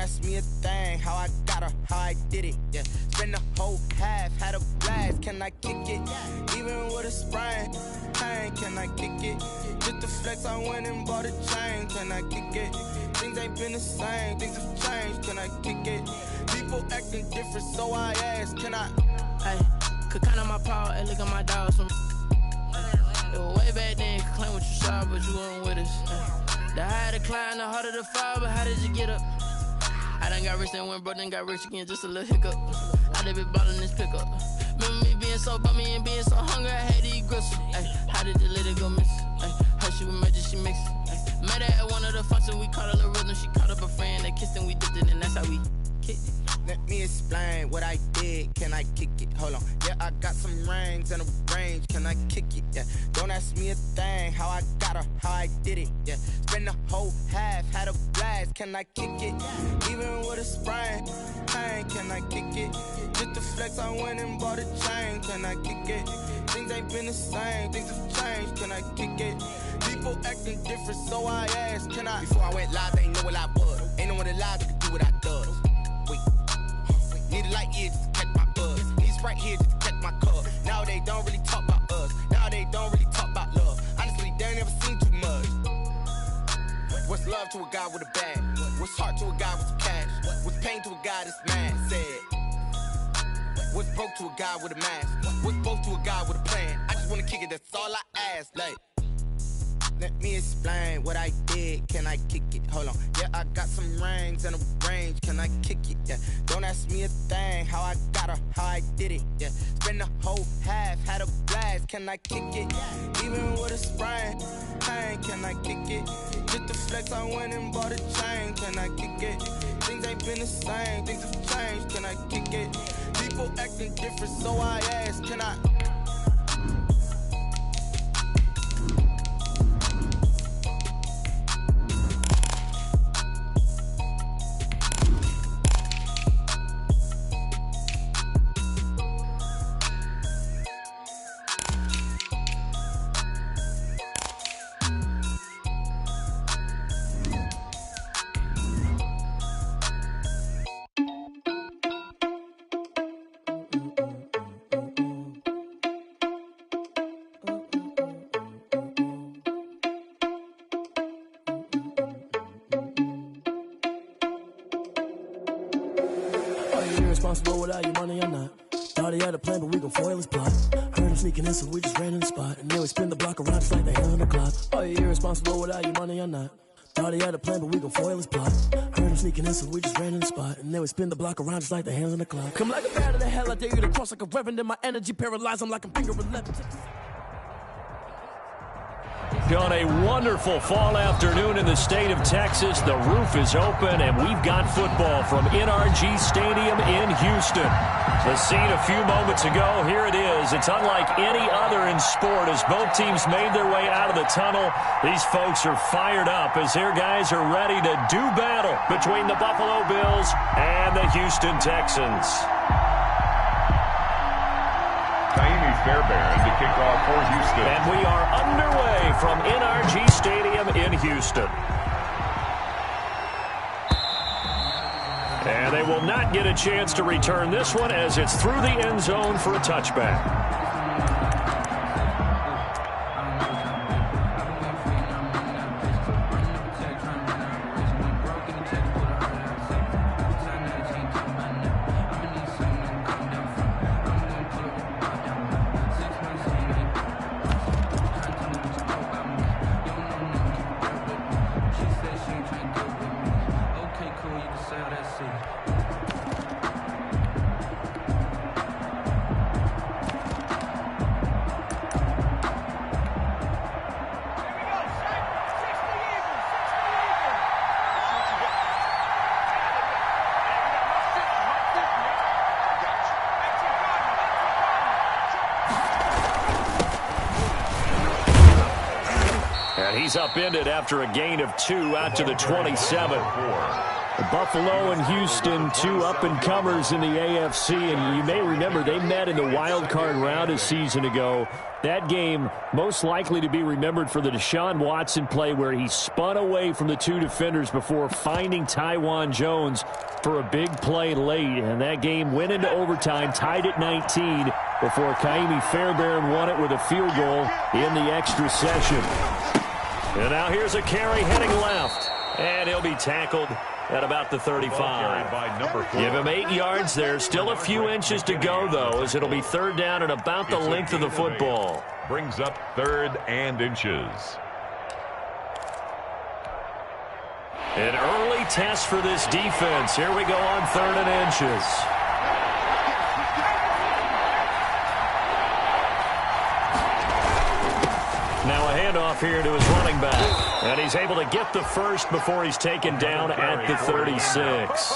ask me a thing, how I got her, how I did it, yeah. Spend the whole half, had a blast, can I kick it? Even with a sprain, pain, can I kick it? Just the flex, I went and bought a chain, can I kick it? Things ain't been the same, things have changed, can I kick it? People acting different, so I ask, can I? Hey, could count on my power, and look at my dogs from. It was way back then, could claim what you saw, but you weren't with us. The higher the climb, the harder the fall, but how did you get up? I done got rich, then went broke, then got rich again, just a little hiccup. I done been ballin' this pickup. Remember me being so bummy and being so hungry, I had to eat gristle. Ay, how did you let it go miss? Ay, how she was magic, she mixed. Met her at one of the functions, we caught a little rhythm, she caught up a friend, they kissed and we dipped it, and that's how we kicked it. Let me explain what I did, can I kick it? Hold on, yeah, I got some rings and a range, can I kick it? Yeah, don't ask me a thing, how I got her, how I did it, yeah. Spend the whole half, had a blast, can I kick it? Even with a sprain, pain, can I kick it? Just the flex, I went and bought a chain, can I kick it? Things ain't been the same, things have changed, can I kick it? People acting different, so I asked, can I? Before I went live, they ain't know what I was. Ain't no one alive that could do what I does. Wait, need a light year just to catch my buzz. Need Sprite here just to catch my cup. Now they don't really talk about us. Now they don't really talk about love. Honestly, they ain't never seen too much. What's love to a guy with a bag? What's heart to a guy with some cash? What's pain to a guy that's mad? Said. What's broke to a guy with a mask? What's both to a guy with a plan? I just wanna kick it, that's all I ask. Like, let me explain what I did, can I kick it? Hold on, yeah, I got some rings and a range, can I kick it? Yeah, don't ask me a thing, how I got her, how I did it? Yeah, spend the whole half, had a blast, can I kick it? Even with a sprain, pain, can I kick it? Just the flex, I went and bought a chain, can I kick it? Things ain't been the same, things have changed, can I kick it? People acting different, so I ask, can I? Irresponsible without your money or not. Thought he had a plan, but we gon' foil his plot. Heard him sneaking in, so we just ran in the spot. And then we spin the block around just like the hand on the clock. Are you irresponsible without your money or not? Thought he had a plan, but we gon' foil his plot. Heard him sneaking in, so we just ran in the spot. And then we spin the block around just like the hands on the clock. Come like a bat of the hell, I dare you to cross like a reverend. In my energy paralyzed, I'm like a finger 11. On a wonderful fall afternoon in the state of Texas, the roof is open, and we've got football from NRG Stadium in Houston. The scene a few moments ago, here it is. It's unlike any other in sport as both teams made their way out of the tunnel. These folks are fired up as their guys are ready to do battle between the Buffalo Bills and the Houston Texans. Fairbairn to kick off for Houston. And we are underway from NRG Stadium in Houston. And they will not get a chance to return this one as it's through the end zone for a touchback. He's upended after a gain of 2 out to the 27. Buffalo and Houston, two up-and-comers in the AFC, and you may remember they met in the wild card round a season ago. That game most likely to be remembered for the Deshaun Watson play where he spun away from the two defenders before finding Tywan Jones for a big play late, and that game went into overtime, tied at 19, before Kaimi Fairbairn won it with a field goal in the extra session. And now here's a carry heading left, and he'll be tackled at about the 35. Give him 8 yards there. Still a few inches to go, though, as it'll be third down and about the length of the football. Brings up 3rd and inches. An early test for this defense. Here we go on 3rd and inches. Now a handoff here to his running back. And he's able to get the first before he's taken down at the 36.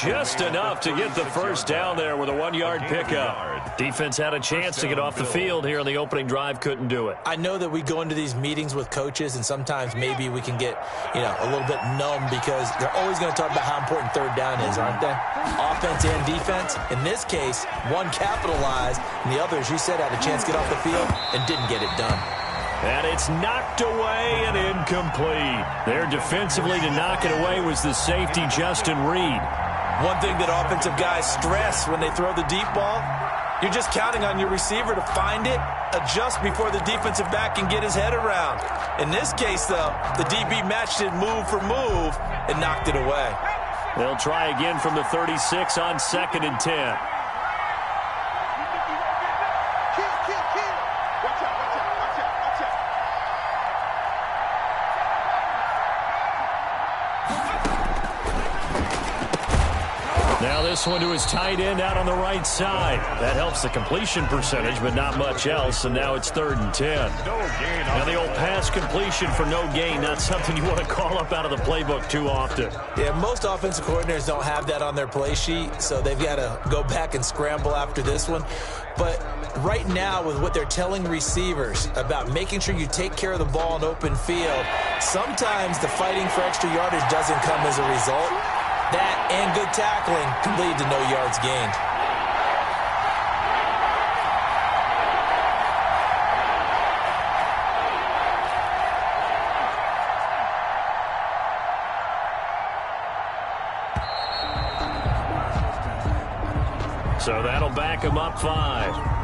Just enough to get the first down there with a 1-yard pickup. Defense had a chance to get off the field here on the opening drive, couldn't do it. I know that we go into these meetings with coaches, and sometimes maybe we can get, a little bit numb because they're always going to talk about how important third down is, aren't they? Offense and defense. In this case, one capitalized, and the other, as you said, had a chance to get off the field and didn't get it done. And it's knocked away and incomplete. There defensively to knock it away was the safety, Justin Reed. One thing that offensive guys stress when they throw the deep ball, you're just counting on your receiver to find it, adjust before the defensive back can get his head around. In this case, though, the DB matched it move for move and knocked it away. They'll try again from the 36 on 2nd and 10. Now this one to his tight end out on the right side. That helps the completion percentage, but not much else, and now it's 3rd and 10. Now the old pass completion for no gain, not something you want to call up out of the playbook too often. Yeah, most offensive coordinators don't have that on their play sheet, so they've got to go back and scramble after this one. But right now, with what they're telling receivers about making sure you take care of the ball in open field, sometimes the fighting for extra yardage doesn't come as a result. That and good tackling can lead to no yards gained. So that'll back him up 5.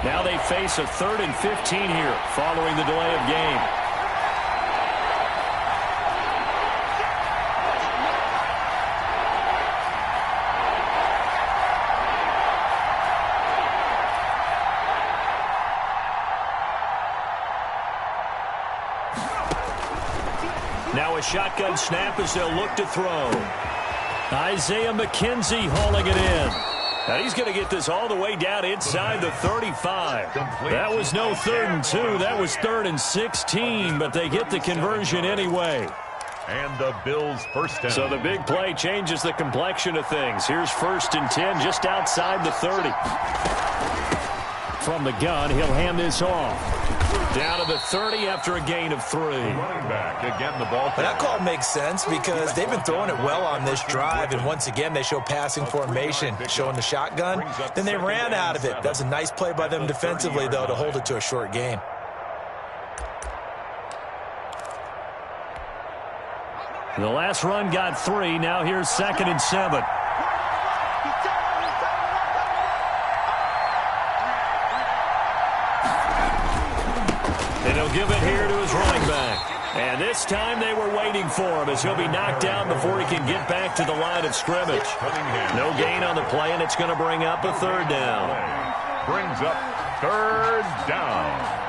Now they face a 3rd and 15 here following the delay of game. Now a shotgun snap as they'll look to throw. Isaiah McKenzie hauling it in. And he's going to get this all the way down inside the 35. That was no 3rd and 2. That was 3rd and 16, but they get the conversion anyway. And the Bills' first down. So the big play changes the complexion of things. Here's 1st and 10 just outside the 30. From the gun, he'll hand this off. Down to the 30 after a gain of 3. Running back, again, the ball. But that call makes sense because they've been throwing it well on this drive, and once again, they show passing formation, showing the shotgun. Then they ran out of it. That's a nice play by them defensively, though, to hold it to a short gain. The last run got 3. Now here's 2nd and 7. And he'll give it here to his running back. And this time they were waiting for him as he'll be knocked down before he can get back to the line of scrimmage. No gain on the play, and it's going to bring up a 3rd down. Brings up 3rd down.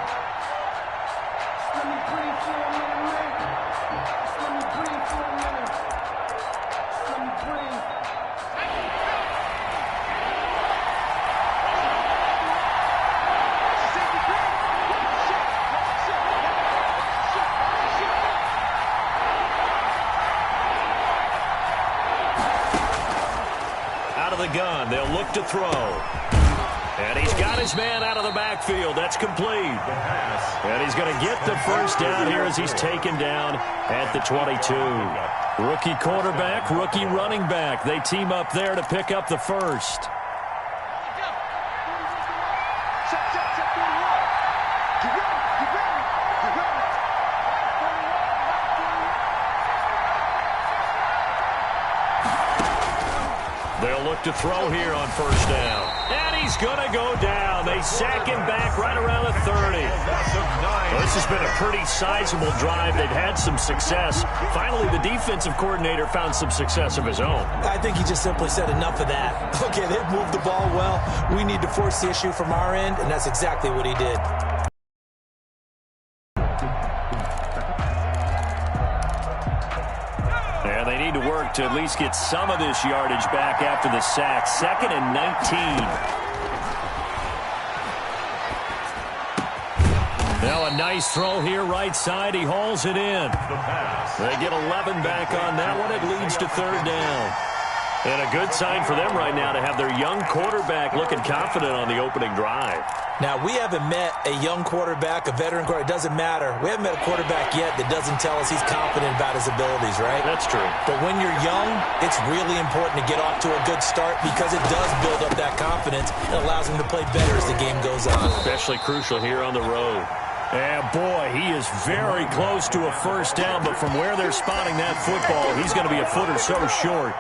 Gun. They'll look to throw. And And he's got his man out of the backfield. That's complete. And he's going to get the first down here as he's taken down at the 22. Rookie quarterback, rookie running back. They team up there to pick up the first. They'll look to throw here on first down. And he's going to go down. They sack him back right around the 30. Well, this has been a pretty sizable drive. They've had some success. Finally, the defensive coordinator found some success of his own. I think he just simply said enough of that. Okay, they've moved the ball well. We need to force the issue from our end, and that's exactly what he did. And they need to work to at least get some of this yardage back after the sack. 2nd and 19. Now a nice throw here right side. He hauls it in. They get 11 back on that one. It leads to 3rd down. And a good sign for them right now to have their young quarterback looking confident on the opening drive. Now, we haven't met a young quarterback, a veteran quarterback. It doesn't matter. We haven't met a quarterback yet that doesn't tell us he's confident about his abilities, right? That's true. But when you're young, it's really important to get off to a good start because it does build up that confidence and allows him to play better as the game goes on. Especially crucial here on the road. And boy, he is very close to a first down, but from where they're spotting that football, he's going to be a foot or so short.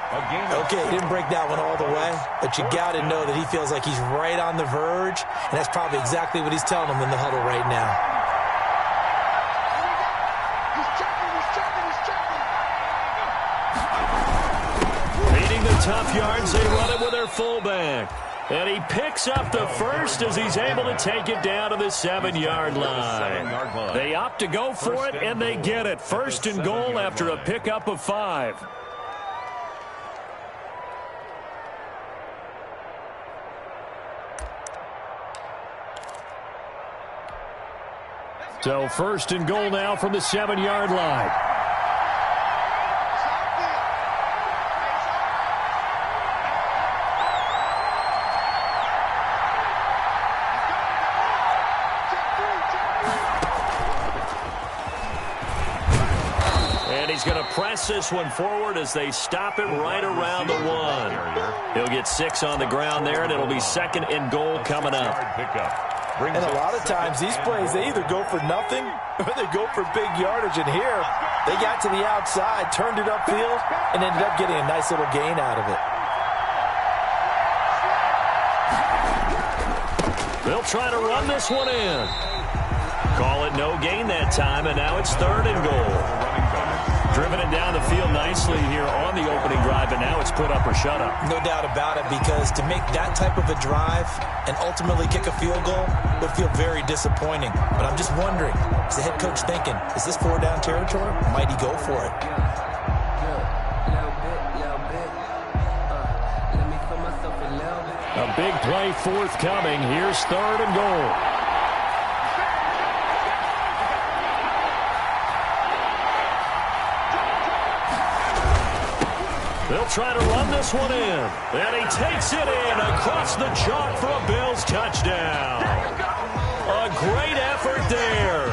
Okay, he didn't break that one all the way, but you got to know that he feels like he's right on the verge, and that's probably exactly what he's telling them in the huddle right now. Beating the tough yards, they run it with their fullback. And he picks up the first as he's able to take it down to the 7-yard line. They opt to go for it, and they get it. 1st and goal after a pickup of 5. So 1st and goal now from the 7-yard line. He's going to press this one forward as they stop him right around the 1. He'll get 6 on the ground there, and it'll be 2nd and goal coming up. And a lot of times these plays, they either go for nothing or they go for big yardage. And here, they got to the outside, turned it upfield, and ended up getting a nice little gain out of it. They'll try to run this one in. Call it no gain that time, and now it's 3rd and goal. Driven it down the field nicely here on the opening drive, and now it's put up or shut up. No doubt about it, because to make that type of a drive and ultimately kick a field goal would feel very disappointing. But I'm just wondering, is the head coach thinking, is this 4-down territory? Might he go for it? A big play forthcoming. Here's 3rd and goal. They'll try to run this one in. And he takes it in across the chalk for a Bills touchdown. A great effort there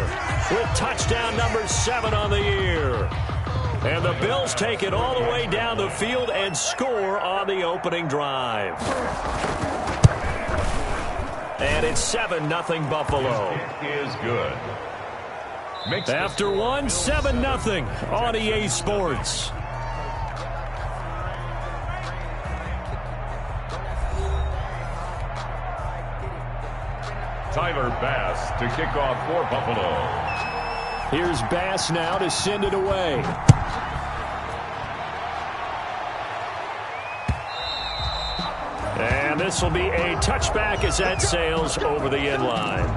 with touchdown number 7 on the year. And the Bills take it all the way down the field and score on the opening drive. And it's 7-0 Buffalo. Is good. After 1, 7-0 on EA Sports. Tyler Bass to kick off for Buffalo. Here's Bass now to send it away. And this will be a touchback as that sails over the end line.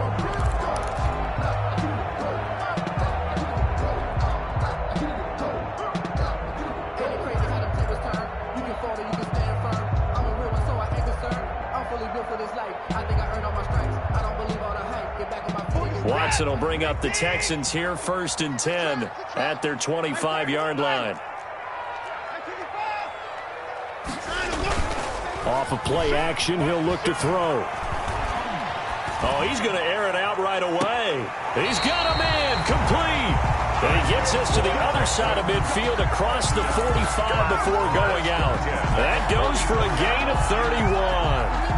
Watson will bring up the Texans here, 1st and 10 at their 25-yard line. Off of play action, he'll look to throw. Oh, he's going to air it out right away. He's got a man complete. And he gets this to the other side of midfield across the 45 before going out. That goes for a gain of 31.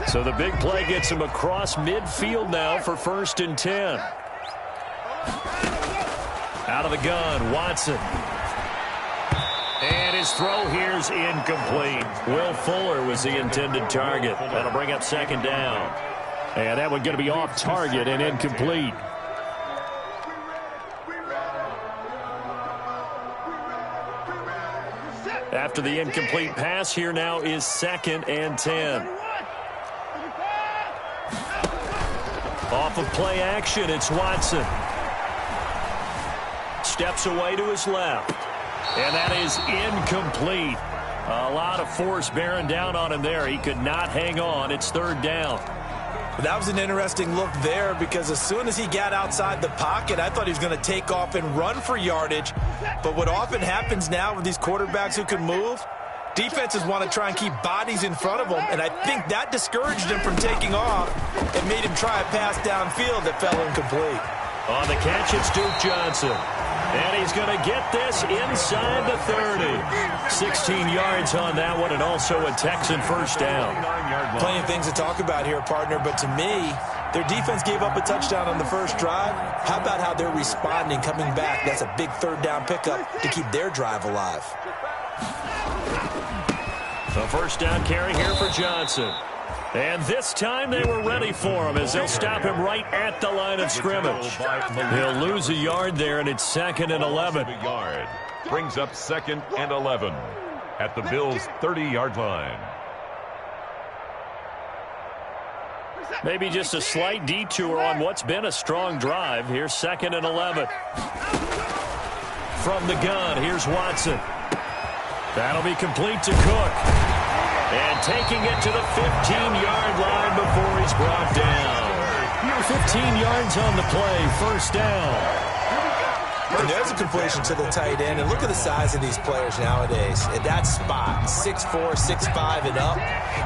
So the big play gets him across midfield now for 1st and 10. Out of the gun, Watson. And his throw here's incomplete. Will Fuller was the intended target. That'll bring up 2nd down. And that one going to be off target and incomplete. After the incomplete pass, here now is 2nd and 10. Off of play action, it's Watson. Steps away to his left. And that is incomplete. A lot of force bearing down on him there. He could not hang on. It's 3rd down. That was an interesting look there because as soon as he got outside the pocket, I thought he was going to take off and run for yardage. But what often happens now with these quarterbacks who can move, defenses want to try and keep bodies in front of them, and I think that discouraged him from taking off and made him try a pass downfield that fell incomplete. On the catch, it's Duke Johnson. And he's going to get this inside the 30. 16 yards on that one, and also a Texan 1st down. Plenty of things to talk about here, partner, but to me, their defense gave up a touchdown on the first drive. How about how they're responding, coming back? That's a big 3rd down pickup to keep their drive alive. A 1st down carry here for Johnson. And this time they were ready for him as they'll stop him right at the line of scrimmage. He'll lose a yard there, and it's 2nd and 11. Brings up 2nd and 11 at the Bills' 30-yard line. Maybe just a slight detour on what's been a strong drive. Here's 2nd and 11. From the gun, here's Watson. That'll be complete to Cook. And taking it to the 15-yard line before he's brought down. 15 yards on the play, 1st down. And there's a completion to the tight end. And look at the size of these players nowadays. At that spot, 6'4", 6'5", and up.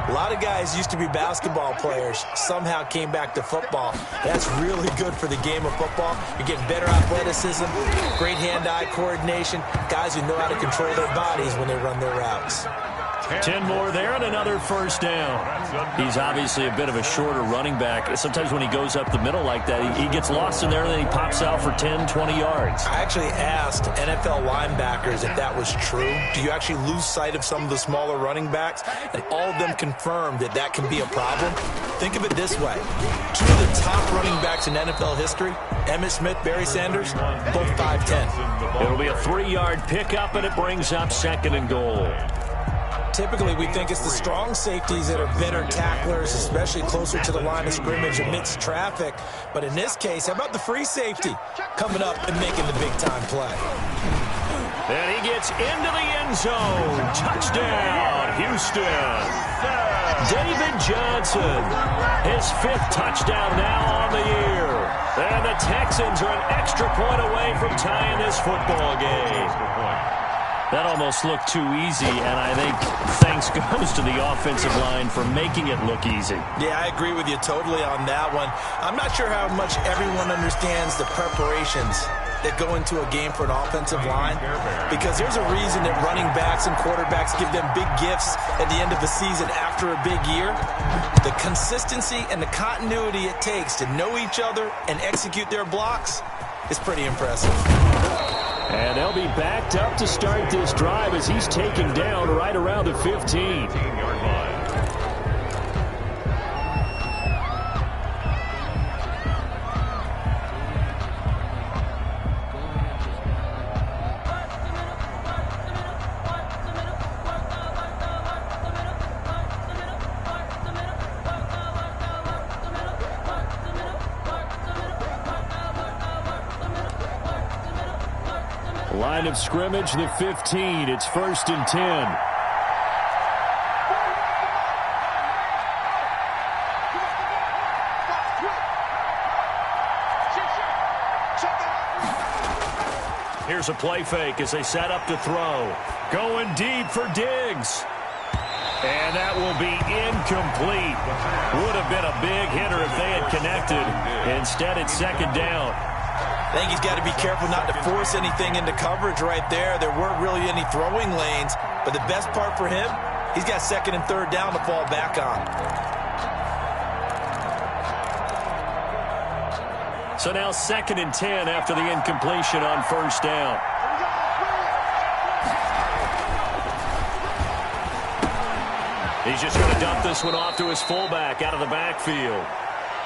A lot of guys used to be basketball players, somehow came back to football. That's really good for the game of football. You're getting better athleticism, great hand-eye coordination, guys who know how to control their bodies when they run their routes. 10 more there and another 1st down. He's obviously a bit of a shorter running back. Sometimes when he goes up the middle like that, he gets lost in there and then he pops out for 10, 20 yards. I actually asked NFL linebackers if that was true. Do you actually lose sight of some of the smaller running backs? And all of them confirmed that that can be a problem. Think of it this way. 2 of the top running backs in NFL history, Emmitt Smith, Barry Sanders, both 5'10". It'll be a 3-yard pickup, and it brings up 2nd and goal. Typically, we think it's the strong safeties that are better tacklers, especially closer to the line of scrimmage amidst traffic. But in this case, how about the free safety coming up and making the big-time play? And he gets into the end zone. Touchdown, Houston. David Johnson, his 5th touchdown now on the year. And the Texans are an extra point away from tying this football game. That almost looked too easy, and I think thanks goes to the offensive line for making it look easy. Yeah, I agree with you totally on that one. I'm not sure how much everyone understands the preparations that go into a game for an offensive line, because there's a reason that running backs and quarterbacks give them big gifts at the end of the season after a big year. The consistency and the continuity it takes to know each other and execute their blocks is pretty impressive. And they'll be backed up to start this drive as he's taken down right around the 15-yard line. Line of scrimmage, the 15. It's 1st and 10. Here's a play fake as they set up to throw. Going deep for Diggs. And that will be incomplete. Would have been a big hitter if they had connected. Instead, it's second down. I think he's got to be careful not to force anything into coverage right there. There weren't really any throwing lanes. But the best part for him, he's got second and third down to fall back on. So now second and 10 after the incompletion on first down. He's just going to dump this one off to his fullback out of the backfield.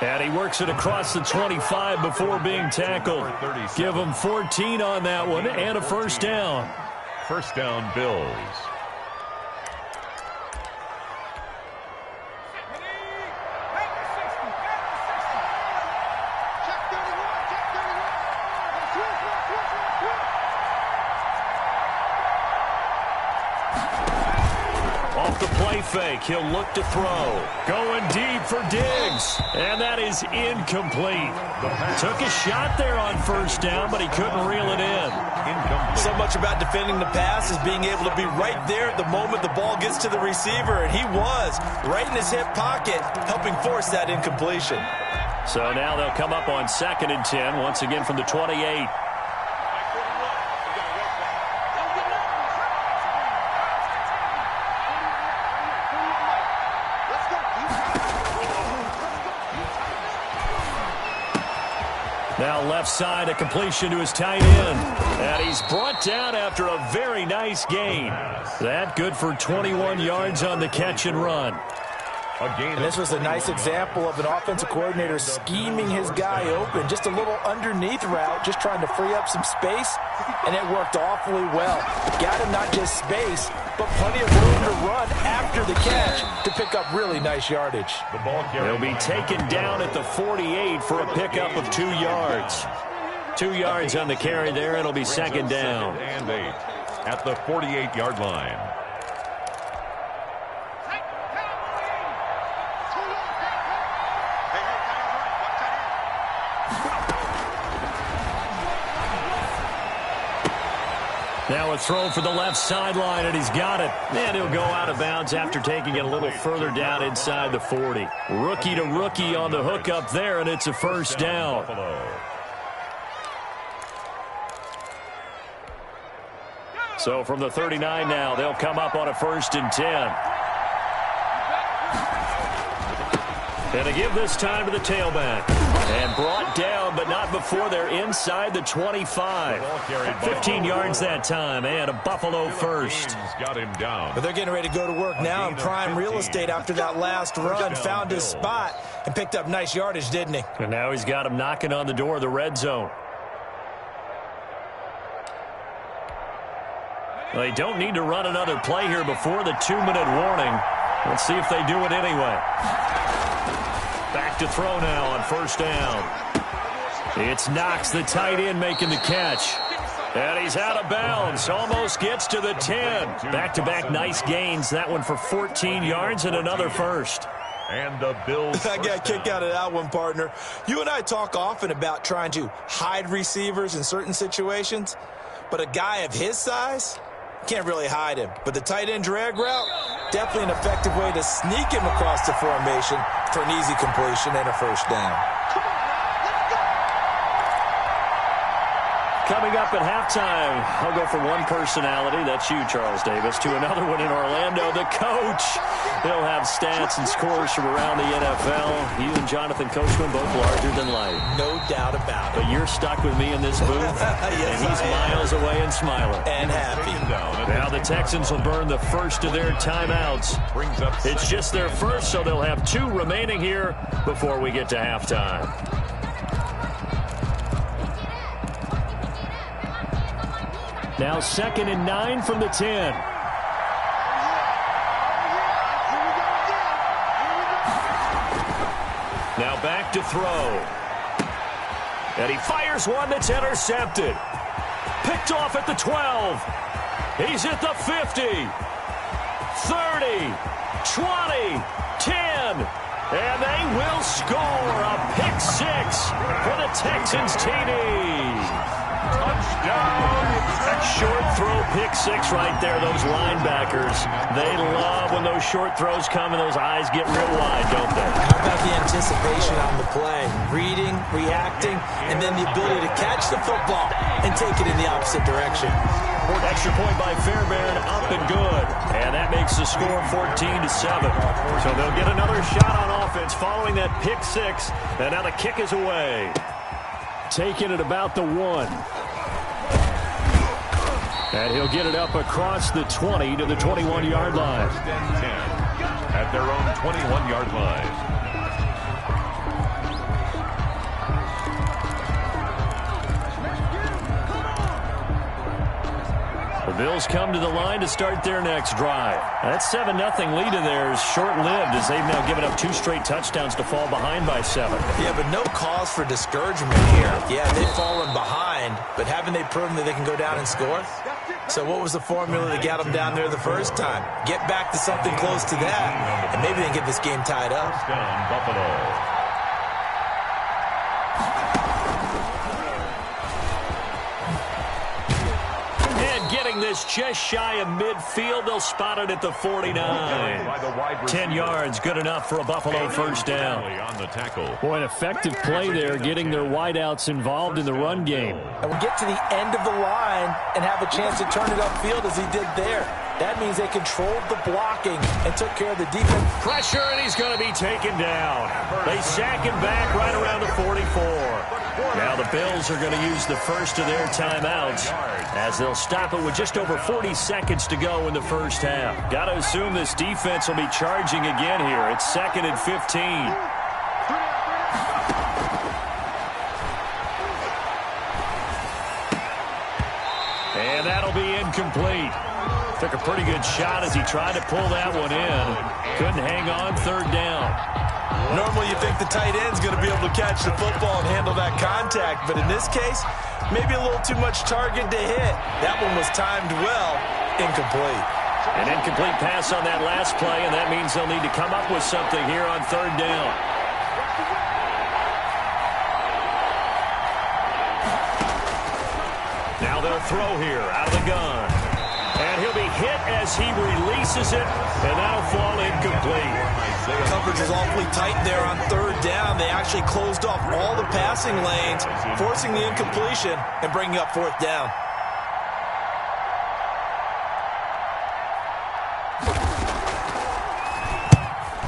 And he works it across the 25 before being tackled. Give him 14 on that one and a first down. First down, Bills. Fake. He'll look to throw. Going deep for Diggs. And that is incomplete. Took a shot there on first down, but he couldn't reel it in. So much about defending the pass is being able to be right there at the moment the ball gets to the receiver. And he was right in his hip pocket, helping force that incompletion. So now they'll come up on second and 10, once again from the 28. Now left side, a completion to his tight end. And he's brought down after a very nice gain. That good for 21 yards on the catch and run. And this was a nice example of an offensive coordinator scheming his guy open. Just a little underneath route, just trying to free up some space. And it worked awfully well. Got him not just space, but plenty of room to run after the catch to pick up really nice yardage. He'll be taken down at the 48 for a pickup of 2 yards. 2 yards on the carry there. It'll be second down. And 8 at the 48-yard line. Now a throw for the left sideline, and he's got it. And he'll go out of bounds after taking it a little further down inside the 40. Rookie to rookie on the hook up there, and it's a first down. So from the 39 now, they'll come up on a first and 10. And to give this time to the tailback. And brought down, but not before they're inside the 25. 15 yards that time, and a Buffalo first. Got him down. But they're getting ready to go to work now in prime real estate after that last run. Found his spot and picked up nice yardage, didn't he? And now he's got him knocking on the door of the red zone. Well, they don't need to run another play here before the 2-minute warning. Let's see if they do it anyway. Back to throw now on first down. It's Knox, the tight end, making the catch. And he's out of bounds. Almost gets to the 10. Back-to-back nice gains. That one for 14 yards and another first. And the Bills. I got a kick out of that one, partner. You and I talk often about trying to hide receivers in certain situations. But a guy of his size, can't really hide him. But the tight end drag route, definitely an effective way to sneak him across the formation for an easy completion and a first down. Coming up at halftime, I'll go from one personality, that's you, Charles Davis, to another one in Orlando, the coach. He'll have stats and scores from around the NFL. You and Jonathan Coachman both larger than life. No doubt about it. But you're stuck with me in this booth, yes, and he's miles away and smiling. And happy. Now the Texans will burn the first of their timeouts. It's just their first, so they'll have 2 remaining here before we get to halftime. Now 2nd and 9 from the 10. Now back to throw. And he fires one that's intercepted. Picked off at the 12. He's at the 50. 30. 20. 10. And they will score a pick 6 for the Texans TD. throw pick six right there, those linebackers. They love when those short throws come and those eyes get real wide, don't they? How about the anticipation on the play? Reading, reacting, and then the ability to catch the football and take it in the opposite direction. Extra point by Fairbairn, up and good. And that makes the score 14-7. So they'll get another shot on offense following that pick six. And now the kick is away. Taking it about the 1. And he'll get it up across the 20 to the 21-yard line. At their own 21-yard line. The Bills come to the line to start their next drive. That 7-0 lead of theirs short-lived as they've now given up 2 straight touchdowns to fall behind by 7. Yeah, but no cause for discouragement here. Yeah, they've fallen behind, but haven't they proven that they can go down and score? So what was the formula that got them down there the first time? Get back to something close to that, and maybe they can get this game tied up. Down Buffalo. This just shy of midfield. They'll spot it at the 49. 10 yards, good enough for a Buffalo first down. Boy, an effective play there, getting their wideouts involved in the run game. And we'll get to the end of the line and have a chance to turn it upfield as he did there. That means they controlled the blocking and took care of the defense. Pressure, and he's going to be taken down. They sack him back right around the 44. Now the Bills are going to use the first of their timeouts as they'll stop it with just over 40 seconds to go in the first half. Got to assume this defense will be charging again here. It's 2nd and 15. And that'll be incomplete. Took a pretty good shot as he tried to pull that one in. Couldn't hang on, 3rd down. Normally you think the tight end's going to be able to catch the football and handle that contact, but in this case, maybe a little too much target to hit. That one was timed well, incomplete. An incomplete pass on that last play, and that means they'll need to come up with something here on 3rd down. Now they'll throw here out of the gun. And he'll be hit as he releases it, and that'll fall incomplete. Coverage was awfully tight there on 3rd down. They actually closed off all the passing lanes, forcing the incompletion and bringing up 4th down.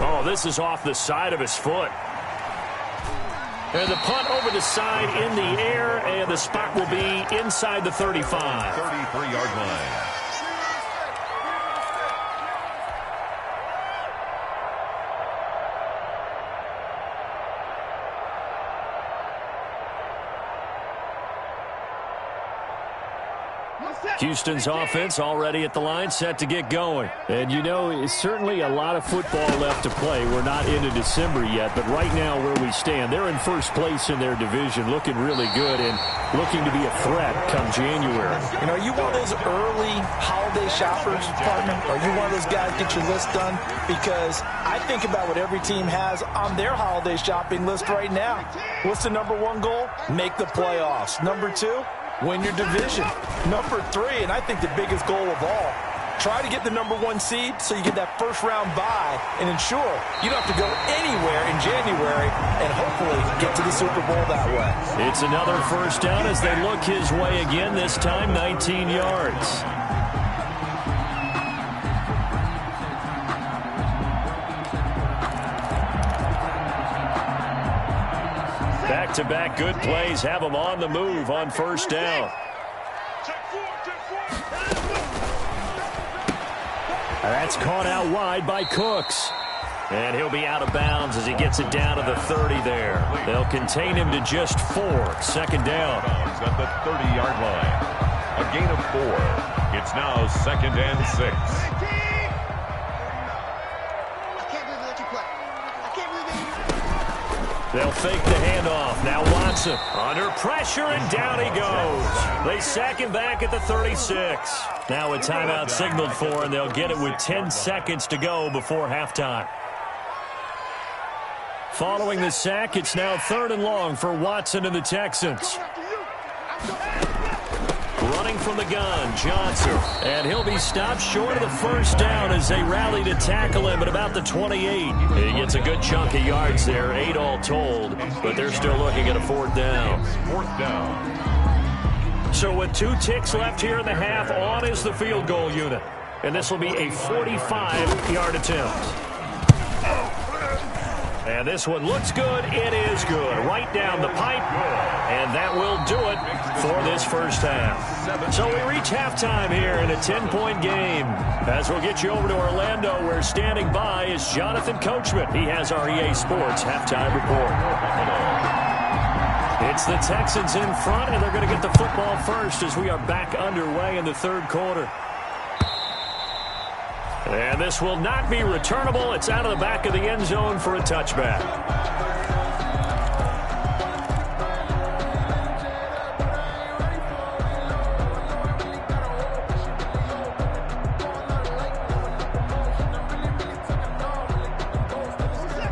Oh, this is off the side of his foot. And the punt over the side in the air, and the spot will be inside the 35. 33-yard line. Houston's offense already at the line, set to get going. And, you know, it's certainly a lot of football left to play. We're not into December yet, but right now where we stand, they're in first place in their division, looking really good and looking to be a threat come January. You know, are you one of those early holiday shoppers, partner? Are you one of those guys get your list done? Because I think about what every team has on their holiday shopping list right now. What's the number 1 goal? Make the playoffs. Number 2? Win your division. Number 3, and I think the biggest goal of all, try to get the number 1 seed so you get that first-round bye and ensure you don't have to go anywhere in January and hopefully get to the Super Bowl that way. It's another first down as they look his way again, this time 19 yards. Back-to-back good plays have them on the move on first down. That's caught out wide by Cooks. And he'll be out of bounds as he gets it down to the 30 there. They'll contain him to just 4. 2nd down. He's at the 30-yard line. A gain of 4. It's now 2nd and 6. They'll fake the handoff. Now Watson under pressure, and down he goes. They sack him back at the 36. Now a timeout signaled for, and they'll get it with 10 seconds to go before halftime. Following the sack, it's now 3rd and long for Watson and the Texans. Running throwing from the gun, Johnson. And he'll be stopped short of the first down as they rally to tackle him at about the 28. He gets a good chunk of yards there, 8 all told, but they're still looking at a 4th down. 4th down. So with 2 ticks left here in the half, on is the field goal unit. And this will be a 45-yard attempt. And this one looks good. It is good. Right down the pipe. And that will do it for this first half. So we reach halftime here in a 10-point game. As we'll get you over to Orlando, where standing by is Jonathan Coachman. He has our EA Sports halftime report. It's the Texans in front, and they're going to get the football first as we are back underway in the 3rd quarter. And this will not be returnable. It's out of the back of the end zone for a touchback.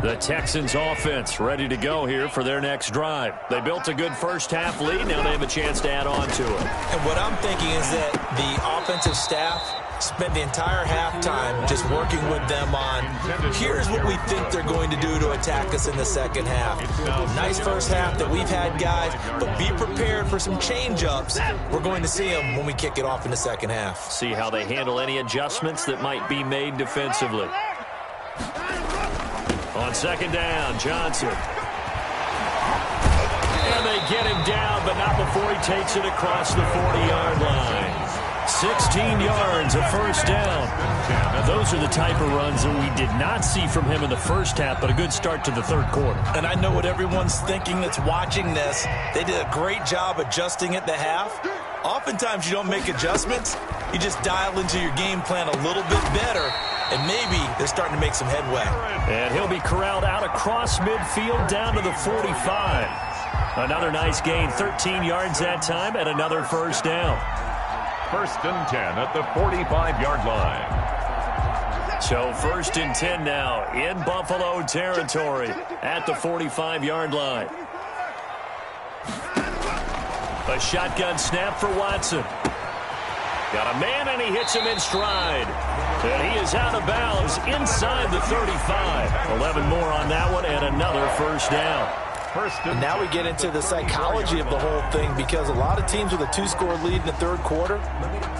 The Texans offense ready to go here for their next drive. They built a good first half lead. Now they have a chance to add on to it. And what I'm thinking is that the offensive staff spent the entire halftime just working with them on, here's what we think they're going to do to attack us in the second half. Nice first half that we've had, guys, but be prepared for some change-ups. We're going to see them when we kick it off in the second half. See how they handle any adjustments that might be made defensively. On 2nd down, Johnson. And they get him down, but not before he takes it across the 40-yard line. 16 yards, a first down. Now, those are the type of runs that we did not see from him in the first half, but a good start to the 3rd quarter. And I know what everyone's thinking that's watching this. They did a great job adjusting at the half. Oftentimes you don't make adjustments. You just dial into your game plan a little bit better, and maybe they're starting to make some headway. And he'll be corralled out across midfield down to the 45. Another nice gain, 13 yards that time, and another first down. 1st and 10 at the 45-yard line. So 1st and 10 now in Buffalo territory at the 45-yard line. A shotgun snap for Watson. Got a man, and he hits him in stride. And he is out of bounds inside the 35. 11 more on that one, and another first down. And now we get into the psychology of the whole thing, because a lot of teams with a 2-score lead in the 3rd quarter,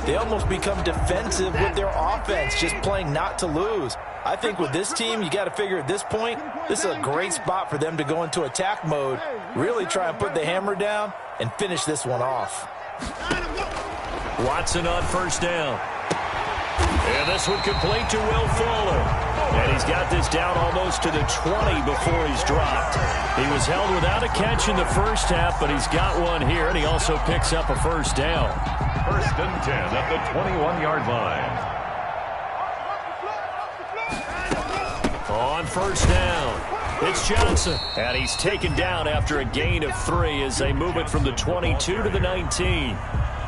they almost become defensive with their offense, just playing not to lose. I think with this team, you got to figure at this point, this is a great spot for them to go into attack mode, really try and put the hammer down and finish this one off. Watson on first down. And this one complete to Will Fuller. And he's got this down almost to the 20 before he's dropped. He was held without a catch in the first half, but he's got one here, and he also picks up a first down. 1st and 10 at the 21-yard line. On first down, it's Johnson. And he's taken down after a gain of 3 as they move it from the 22 to the 19.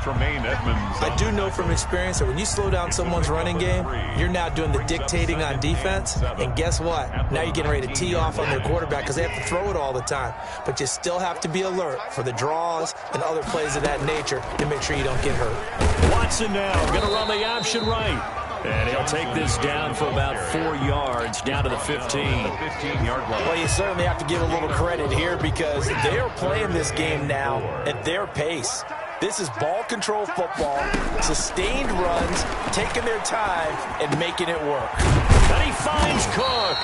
Tremaine Edmonds. I do know from experience that when you slow down someone's running game, you're now doing the dictating on defense. And guess what? Now you're getting ready to tee off on their quarterback because they have to throw it all the time. But you still have to be alert for the draws and other plays of that nature to make sure you don't get hurt. Watson now going to run the option right. And he'll take this down for about 4 yards, down to the 15. 15-yard line. Well, you certainly have to give a little credit here because they are playing this game now at their pace. This is ball control football, sustained runs, taking their time, and making it work. And he finds Cook.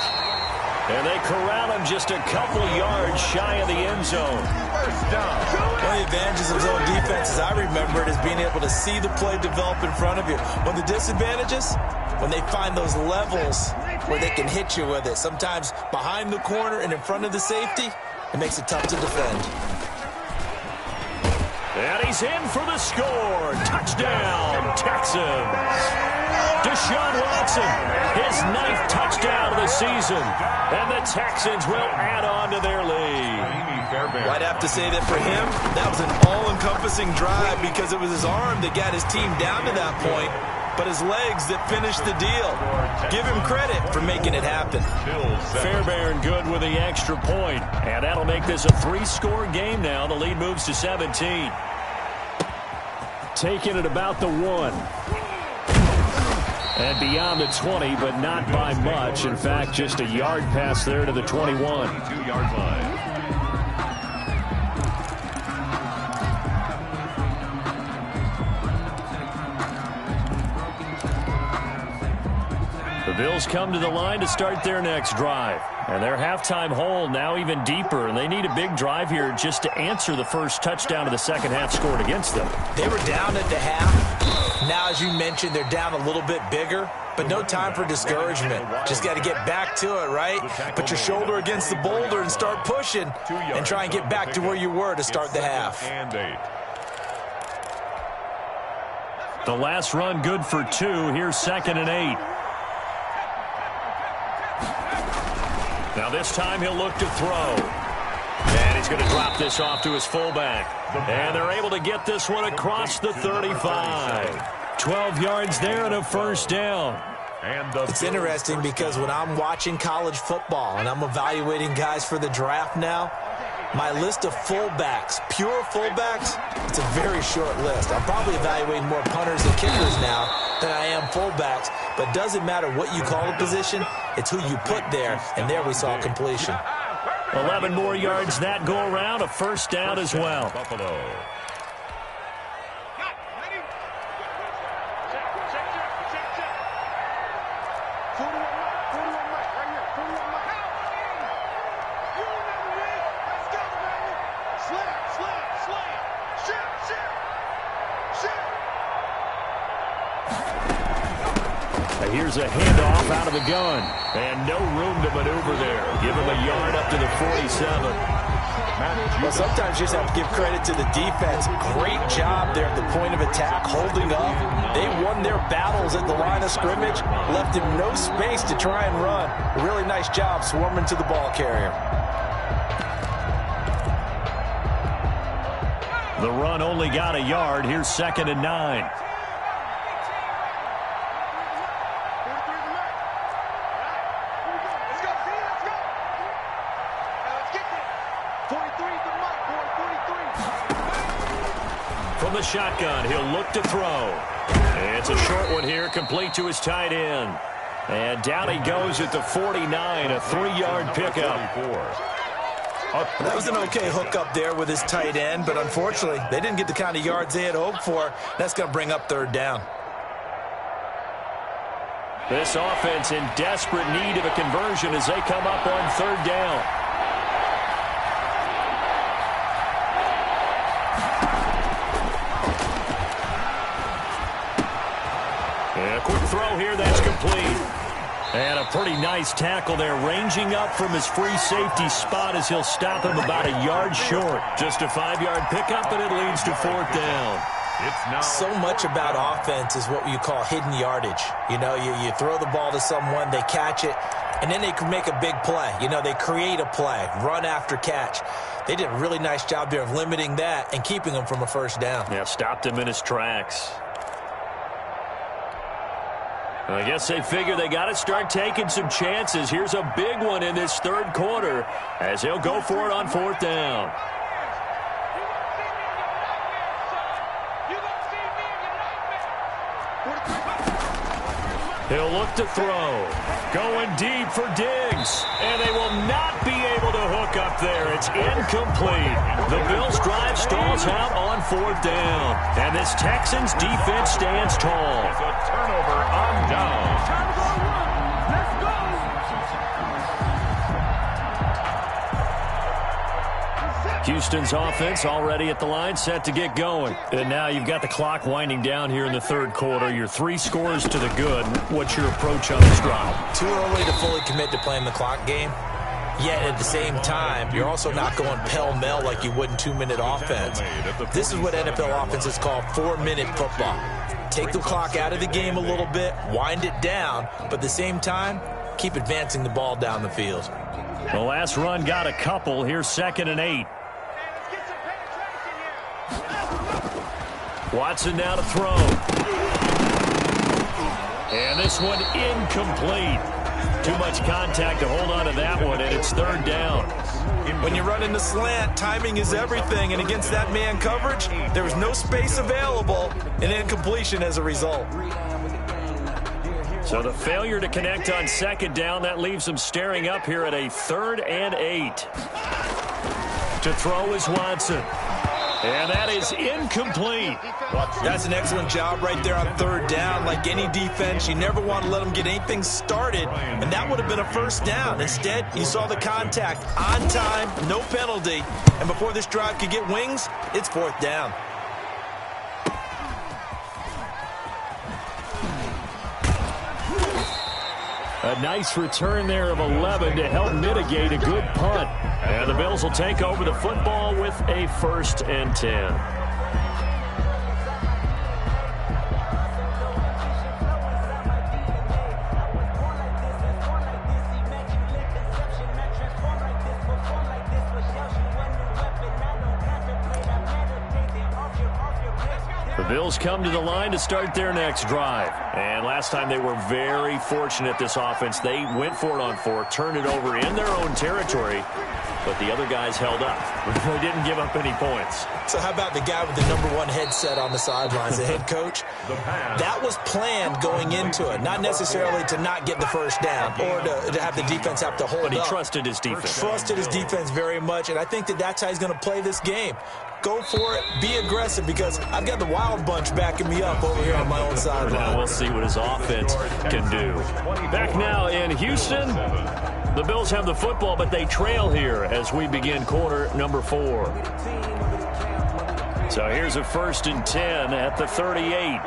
And they corral him just a couple yards shy of the end zone. First down. One of the advantages of zone defense, as I remember it, is being able to see the play develop in front of you. One of the disadvantages, when they find those levels where they can hit you with it, sometimes behind the corner and in front of the safety, it makes it tough to defend. And he's in for the score. Touchdown, Texans. Deshaun Watson, his 9th touchdown of the season. And the Texans will add on to their lead. I'd have to say that for him, that was an all-encompassing drive because it was his arm that got his team down to that point, but his legs that finished the deal. Give him credit for making it happen. Fairbairn good with the extra point. And that'll make this a 3-score game now. The lead moves to 17. taken at about the 1. And beyond the 20, but not by much. In fact, just a yard pass there to the 21. 2-yard line. The Bills come to the line to start their next drive. And their halftime hole now even deeper, and they need a big drive here just to answer the first touchdown of the second half scored against them. They were down at the half. Now, as you mentioned, they're down a little bit bigger, but no time for discouragement. Just got to get back to it, right? Put your shoulder against the boulder and start pushing and try and get back to where you were to start the half. The last run good for 2. Here's 2nd and 8. Now this time he'll look to throw. And he's going to drop this off to his fullback. And they're able to get this one across the 35. 12 yards there and a first down. It's interesting because when I'm watching college football and I'm evaluating guys for the draft now, my list of fullbacks, pure fullbacks, it's a very short list. I'm probably evaluating more punters and kickers now than I am fullbacks, but it doesn't matter what you call a position, it's who you put there, and there we saw completion. 11 more yards that go around, a first down as well. Buffalo. Here's a handoff out of the gun. And no room to maneuver there. Give him a yard up to the 47. Well, sometimes you just have to give credit to the defense. Great job there at the point of attack, holding up. They won their battles at the line of scrimmage, left him no space to try and run. A really nice job swarming to the ball carrier. The run only got a yard. Here's 2nd and 9. From the shotgun, he'll look to throw. It's a short one here, complete to his tight end. And down he goes at the 49, a 3-yard pickup. That was an okay hook up there with his tight end, but unfortunately, they didn't get the kind of yards they had hoped for. That's going to bring up 3rd down. This offense in desperate need of a conversion as they come up on 3rd down. A quick throw here, that's complete. And a pretty nice tackle there, ranging up from his free safety spot as he'll stop him about a yard short. Just a 5-yard pickup, and it leads to 4th down. So much about offense is what you call hidden yardage. You know, you throw the ball to someone, they catch it, and then they can make a big play. You know, they create a play, run after catch. They did a really nice job there of limiting that and keeping him from a first down. Yeah, stopped him in his tracks. I guess they figure they got to start taking some chances. Here's a big one in this 3rd quarter as they'll go for it on 4th down. He'll look to throw. Going deep for Diggs. And they will not be able to hook up there. It's incomplete. The Bills' drive stalls out on 4th down. And this Texans defense stands tall. It's a turnover on down. Houston's offense already at the line, set to get going. And now you've got the clock winding down here in the 3rd quarter. Your 3 scores to the good. What's your approach on this drive? Too early to fully commit to playing the clock game. Yet at the same time, you're also not going pell-mell like you would in 2-minute offense. This is what NFL offenses call 4-minute football. Take the clock out of the game a little bit, wind it down, but at the same time, keep advancing the ball down the field. The last run got a couple. Here's 2nd and 8. Watson now to throw. And this one incomplete. Too much contact to hold on to that one, and it's third down. When you run in the slant, timing is everything, and against that man coverage, there was no space available, and incompletion as a result. So the failure to connect on second down, that leaves them staring up here at a 3rd and 8. To throw is Watson. And that is incomplete. That's an excellent job right there on third down. Like any defense, you never want to let them get anything started, and that would have been a first down. Instead, you saw the contact on time, no penalty, and before this drive could get wings, it's 4th down. A nice return there of 11 to help mitigate a good punt. And the Bills will take over the football with a 1st and 10. The Bills come to the line to start their next drive. And last time they were very fortunate, this offense. They went for it on 4, turned it over in their own territory, but the other guys held up. They didn't give up any points. So how about the guy with the #1 headset on the sidelines, the head coach? That was planned going into it, not necessarily to not get the first down or to have the defense have to hold up. But he trusted his defense. Trusted his defense very much, and I think that's how he's going to play this game. Go for it, be aggressive, because I've got the wild bunch backing me up over here on my own sideline. Now we'll see what his offense can do. Back now in Houston, the Bills have the football, but they trail here as we begin quarter number 4. So here's a 1st and 10 at the 38.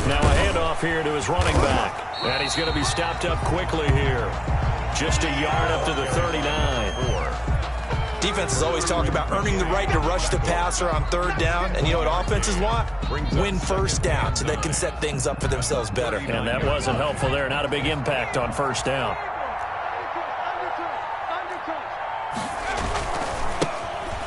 Now a handoff here to his running back. And he's going to be stopped up quickly here. Just a yard up to the 39. Defenses always talk about earning the right to rush the passer on third down. And you know what offenses want? Win first down so they can set things up for themselves better. And that wasn't helpful there. Not a big impact on first down.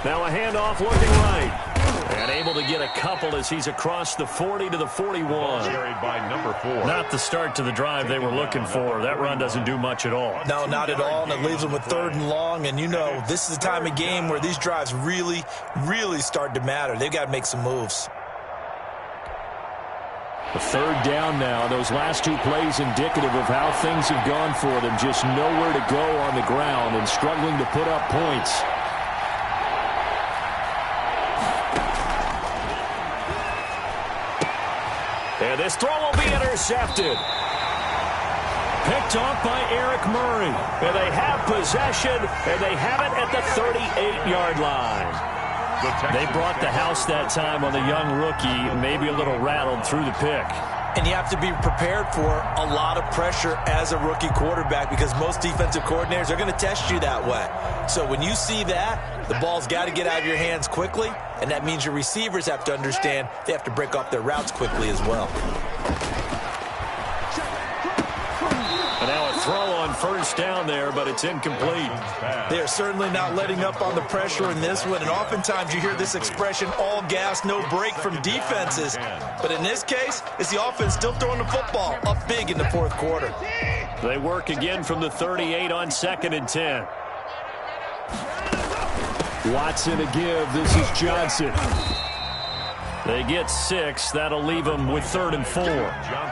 Now a handoff looking right. And able to get a couple as he's across the 40 to the 41. Carried by number 4. Not the start to the drive they were looking for. That run doesn't do much at all. No, not at all, and it leaves them with 3rd and long. And you know, this is the time of game where these drives really, really start to matter. They've got to make some moves. The 3rd down now. Those last 2 plays indicative of how things have gone for them. Just nowhere to go on the ground and struggling to put up points. And this throw will be intercepted. Picked off by Eric Murray. And they have possession, and they have it at the 38-yard line. They brought the house that time on the young rookie, maybe a little rattled through the pick. And you have to be prepared for a lot of pressure as a rookie quarterback, because most defensive coordinators are going to test you that way. So when you see that, the ball's got to get out of your hands quickly, and that means your receivers have to understand they have to break off their routes quickly as well. And now a throw on first down there, but it's incomplete. They are certainly not letting up on the pressure in this one, and oftentimes you hear this expression, all gas, no break from defenses. But in this case, it's the offense still throwing the football up big in the 4th quarter. They work again from the 38 on 2nd and 10. Watson to give. This is Johnson. They get 6. That'll leave them with 3rd and 4.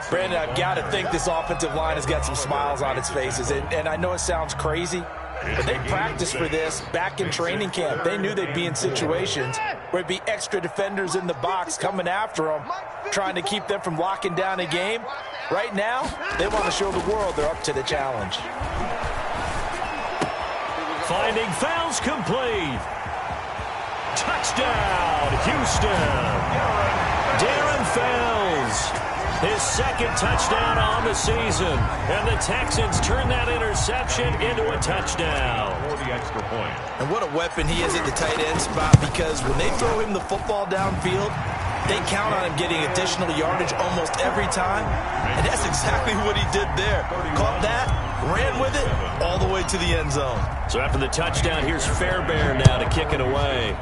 Brandon, I've got to think this offensive line has got some smiles on its faces. And I know it sounds crazy, but they practiced for this back in training camp. They knew they'd be in situations where it'd be extra defenders in the box coming after them, trying to keep them from locking down a game. Right now, they want to show the world they're up to the challenge. Finding Fowles complete. Touchdown, Houston. Darren Fowles, his 2nd touchdown on the season. And the Texans turn that interception into a touchdown. For the extra point. And what a weapon he is at the tight end spot, because when they throw him the football downfield, they count on him getting additional yardage almost every time. And that's exactly what he did there. Caught that, ran with it, all the way to the end zone. So after the touchdown, here's Fairbairn now to kick it away.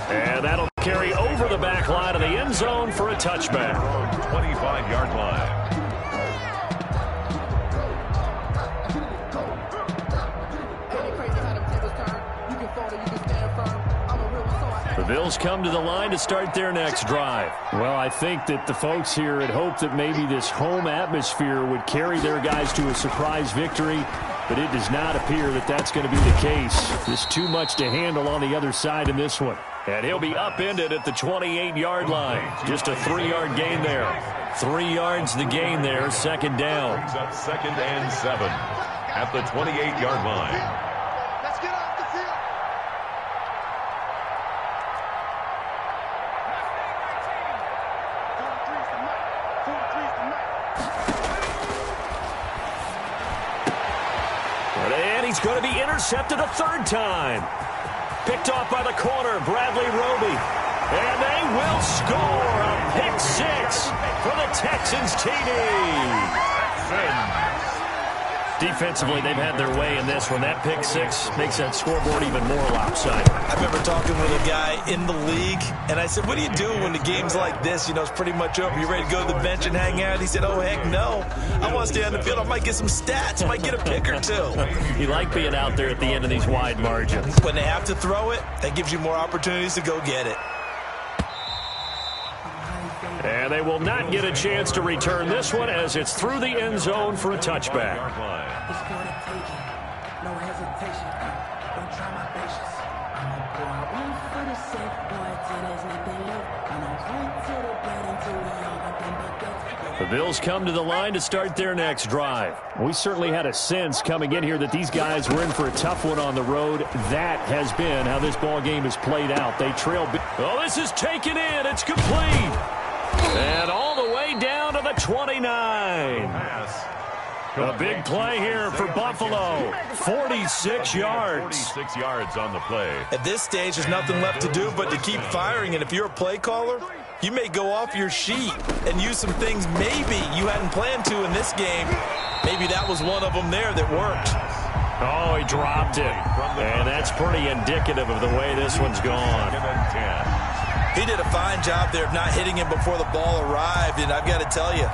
And that'll carry over the zone for a touchback. 25-yard line. The Bills come to the line to start their next drive. Well, I think that the folks here had hoped that maybe this home atmosphere would carry their guys to a surprise victory, but it does not appear that that's going to be the case. Just too much to handle on the other side in this one. And he'll be upended at the 28-yard line. Just a 3-yard gain there. 3 yards the gain there, second down. Brings up 2nd and 7 at the 28-yard line. He's going to be intercepted a third time. Picked off by the corner, Bradley Roby. And they will score a pick 6 for the Texans TD. Defensively, they've had their way in this one. That pick 6 makes that scoreboard even more lopsided. I remember talking with a guy in the league, and I said, what do you do when the game's like this? You know, it's pretty much over. You ready to go to the bench and hang out? He said, oh, heck no. I want to stay on the field. I might get some stats. I might get a pick or two. You like being out there at the end of these wide margins. When they have to throw it, that gives you more opportunities to go get it. And they will not get a chance to return this one as it's through the end zone for a touchback. It's for the taking. No hesitation. Don't try my patience. I'm gonna pour out one for the safe boy till there's nothing left. I'm gonna run to the bed until we all got them buckets. The Bills come to the line to start their next drive. We certainly had a sense coming in here that these guys were in for a tough one on the road. That has been how this ball game has played out. They trail. Oh, this is taken in. It's complete. And all the way down to the 29. A big play here for Buffalo. 46 yards. 46 yards on the play. At this stage, there's nothing left to do but to keep firing. And if you're a play caller, you may go off your sheet and use some things maybe you hadn't planned to in this game. Maybe that was one of them there that worked. Oh, he dropped it. And that's pretty indicative of the way this one's gone. He did a fine job there of not hitting him before the ball arrived, and I've got to tell you,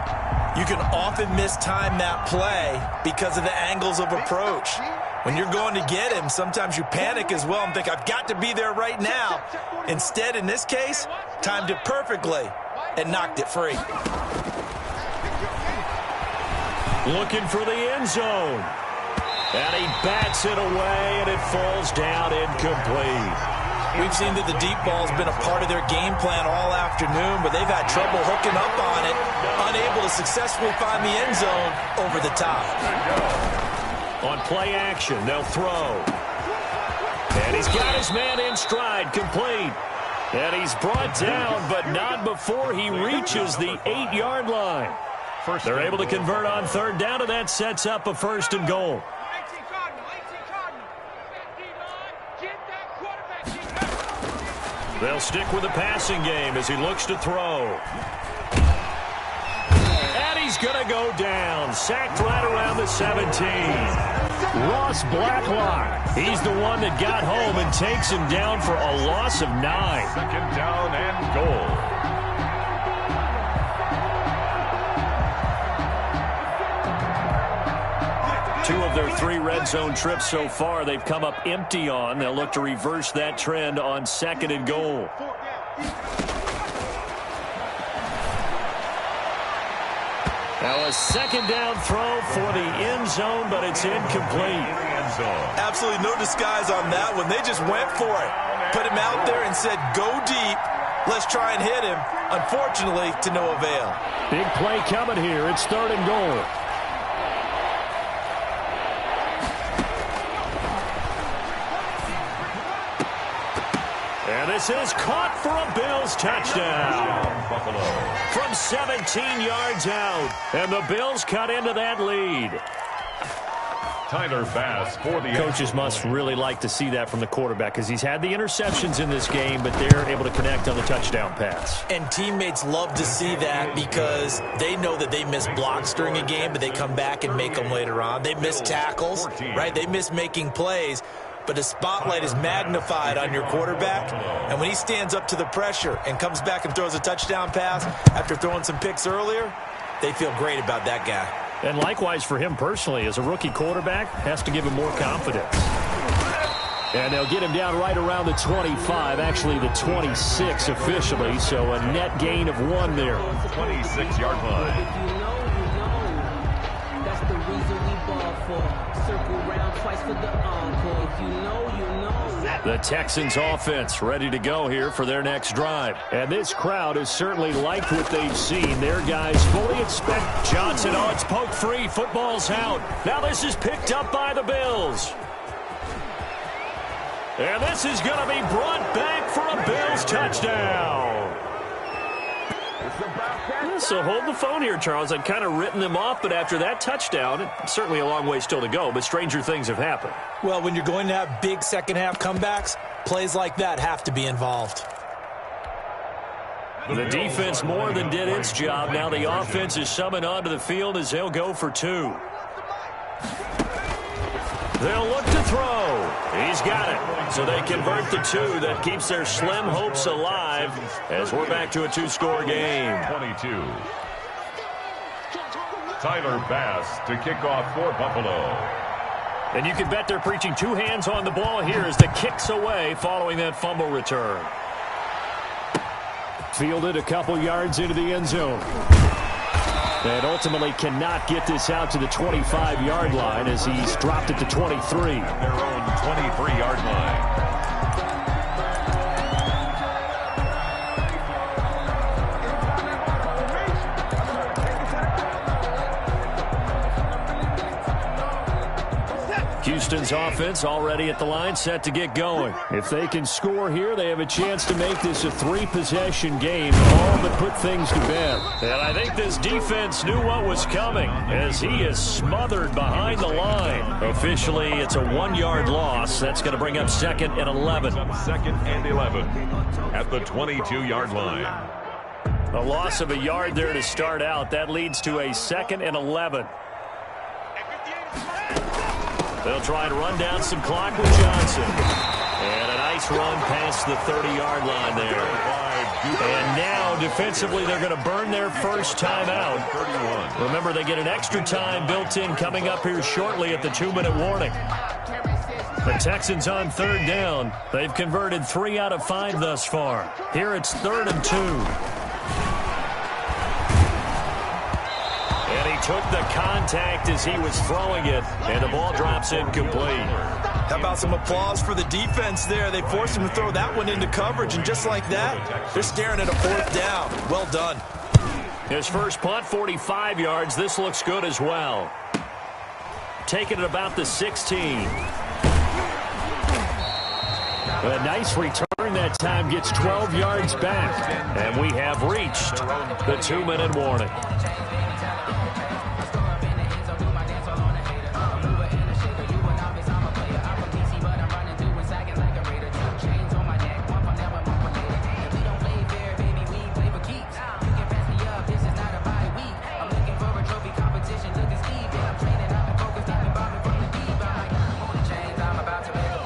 you can often mistime that play because of the angles of approach. When you're going to get him, sometimes you panic as well and think, I've got to be there right now. Instead, in this case, timed it perfectly and knocked it free. Looking for the end zone. And he bats it away, and it falls down incomplete. We've seen that the deep ball's been a part of their game plan all afternoon, but they've had trouble hooking up on it, unable to successfully find the end zone over the top. On play action, they'll throw. And he's got his man in stride, complete. And he's brought down, but not before he reaches the 8-yard line. They're able to convert on third down, and that sets up a 1st and goal. They'll stick with the passing game as he looks to throw. And he's going to go down. Sacked right around the 17. Ross Blacklock. He's the one that got home and takes him down for a loss of 9. 2nd down and goal. Two of their 3 red zone trips so far, they've come up empty on. They'll look to reverse that trend on 2nd and goal. Now a 2nd down throw for the end zone, but it's incomplete. Absolutely no disguise on that one. They just went for it. Put him out there and said, go deep. Let's try and hit him. Unfortunately, to no avail. Big play coming here. It's 3rd and goal. And this is caught for a Bills touchdown. From 17 yards out. And the Bills cut into that lead. Tyler Bass for the coaches must really like to see that from the quarterback because he's had the interceptions in this game, but they're able to connect on the touchdown pass. And teammates love to see that because they know that they miss blocks during a game, but they come back and make them later on. They miss tackles, right? They miss making plays. but the spotlight is magnified on your quarterback. And when he stands up to the pressure and comes back and throws a touchdown pass after throwing some picks earlier, they feel great about that guy. And likewise for him personally, as a rookie quarterback, has to give him more confidence. And they'll get him down right around the 25, actually the 26 officially, so a net gain of 1 there. 26-yard line. That's the reason we ball for. Circle round twice for the encore. If you know, you know. The Texans offense ready to go here for their next drive. And this crowd has certainly liked what they've seen. Their guys fully expect Johnson. Oh, it's poke free. Football's out. Now this is picked up by the Bills. And this is going to be brought back for a Bills touchdown. So hold the phone here, Charles. I'd kind of written them off, but after that touchdown, it's certainly a long way still to go, but stranger things have happened. Well, when you're going to have big second-half comebacks, plays like that have to be involved. The defense more than did its job. Now the offense is summoned onto the field as they'll go for 2. They'll look to throw. He's got it. So they convert the 2. That keeps their slim hopes alive as we're back to a 2-score game. 22. Tyler Bass to kick off for Buffalo. And you can bet they're preaching 2 hands on the ball here as the kick's away following that fumble return. Fielded a couple yards into the end zone. And ultimately cannot get this out to the 25-yard line as he's dropped it to 23. Their own 23-yard line. Houston's offense already at the line, set to get going. If they can score here, they have a chance to make this a 3-possession game, all but put things to bed. And I think this defense knew what was coming as he is smothered behind the line. Officially, it's a 1-yard loss. That's going to bring up 2nd and 11. 2nd and 11 at the 22-yard line. A loss of a yard there to start out. That leads to a 2nd and 11. They'll try and run down some clock with Johnson. And a nice run past the 30-yard line there. And now, defensively, they're going to burn their first time out. Remember, they get an extra time built in coming up here shortly at the 2-minute warning. The Texans on 3rd down. They've converted 3 out of 5 thus far. Here it's 3rd and 2. Took the contact as he was throwing it, and the ball drops incomplete. How about some applause for the defense there? They forced him to throw that one into coverage, and just like that, they're staring at a 4th down. Well done. His first punt, 45 yards. This looks good as well. Taking it about the 16. A nice return that time, gets 12 yards back. And we have reached the 2-minute warning.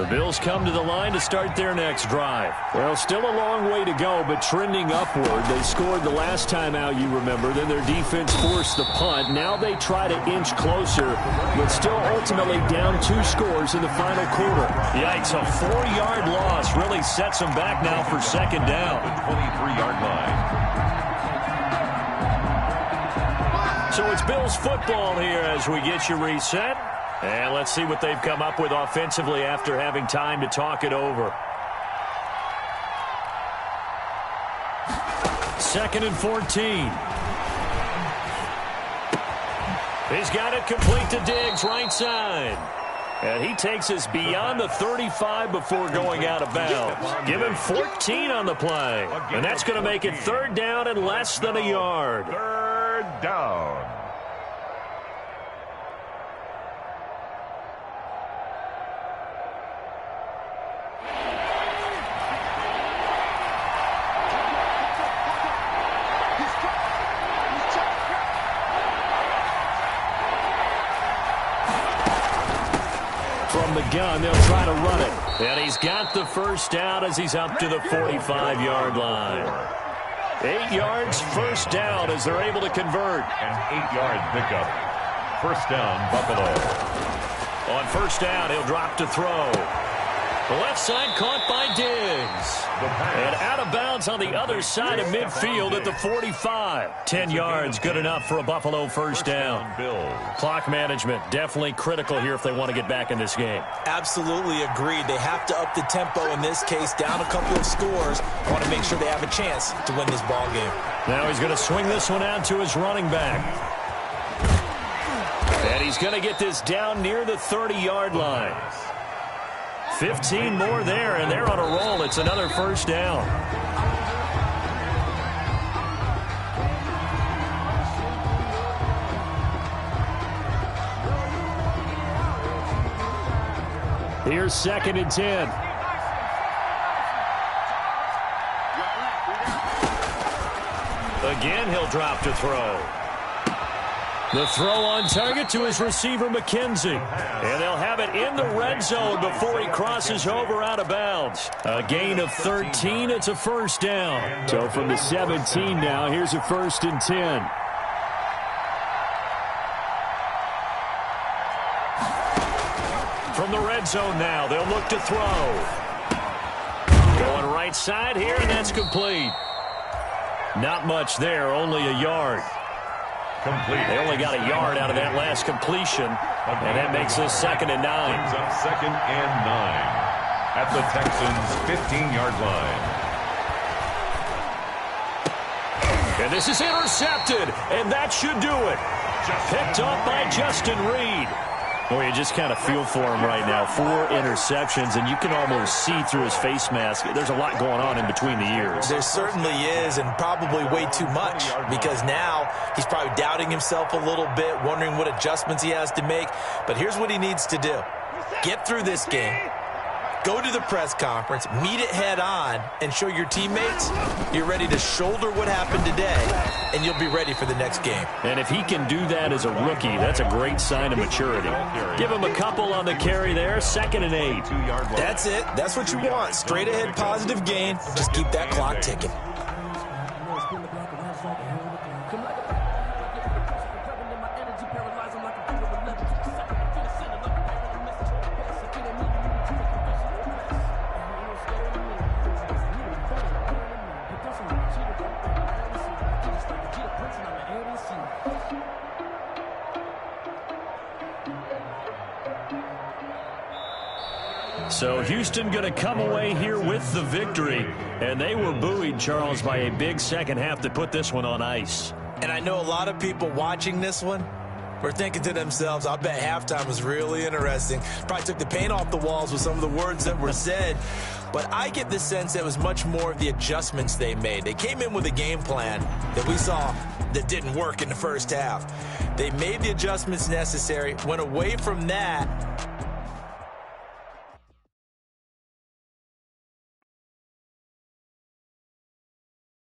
Bills come to the line to start their next drive. Well, still a long way to go, but trending upward. They scored the last time out, you remember. Then their defense forced the punt. Now they try to inch closer, but still ultimately down 2 scores in the final quarter. Yikes, a 4-yard loss really sets them back now for 2nd down. The 23-yard line. So it's Bills football here as we get you reset. And let's see what they've come up with offensively after having time to talk it over. 2nd and 14. He's got it complete to Diggs, right side. And he takes us beyond the 35 before going out of bounds. Give him 14 on the play. And that's going to make it 3rd down and less than a yard. 3rd down. From the gun. They'll try to run it. And he's got the first down as he's up to the 45-yard line. 8 yards, first down as they're able to convert. An 8-yard pickup. First down, Buffalo. On first down, he'll drop to throw. The left side caught by Diggs. And out of bounds on the other side of midfield at the 45. 10 yards, good enough for a Buffalo first down. Clock management, definitely critical here if they want to get back in this game. Absolutely agreed. They have to up the tempo in this case, down a couple of scores. Want to make sure they have a chance to win this ball game. Now he's going to swing this one out to his running back. And he's going to get this down near the 30-yard line. 15 more there, and they're on a roll. It's another first down. Here's 2nd and 10. Again, he'll drop to throw. The throw on target to his receiver, McKenzie. And they'll have it in the red zone before he crosses over out of bounds. A gain of 13. It's a first down. So from the 17 now, here's a 1st and 10. From the red zone now, they'll look to throw. Going right side here, and that's complete. Not much there, only a yard. Complete. They only got a yard out of that last completion, and that makes this 2nd and 9. Brings up 2nd and 9 at the Texans' 15-yard line. And this is intercepted, and that should do it. Picked up by Justin Reed. Well, you just kind of feel for him right now. 4 interceptions, and you can almost see through his face mask. There's a lot going on in between the ears. There certainly is, and probably way too much, because now he's probably doubting himself a little bit, wondering what adjustments he has to make. But here's what he needs to do. Get through this game, go to the press conference, meet it head on, and show your teammates you're ready to shoulder what happened today, and you'll be ready for the next game. And if he can do that as a rookie, that's a great sign of maturity. Give him a couple on the carry there, 2nd and 8. That's it. That's what you want. Straight ahead positive gain. Just keep that clock ticking. So Houston going to come away here with the victory. And they were buoyed, Charles, by a big second half to put this one on ice. And I know a lot of people watching this one were thinking to themselves, I bet halftime was really interesting. Probably took the paint off the walls with some of the words that were said. But I get the sense that it was much more of the adjustments they made. They came in with a game plan that we saw that didn't work in the first half. They made the adjustments necessary, went away from that,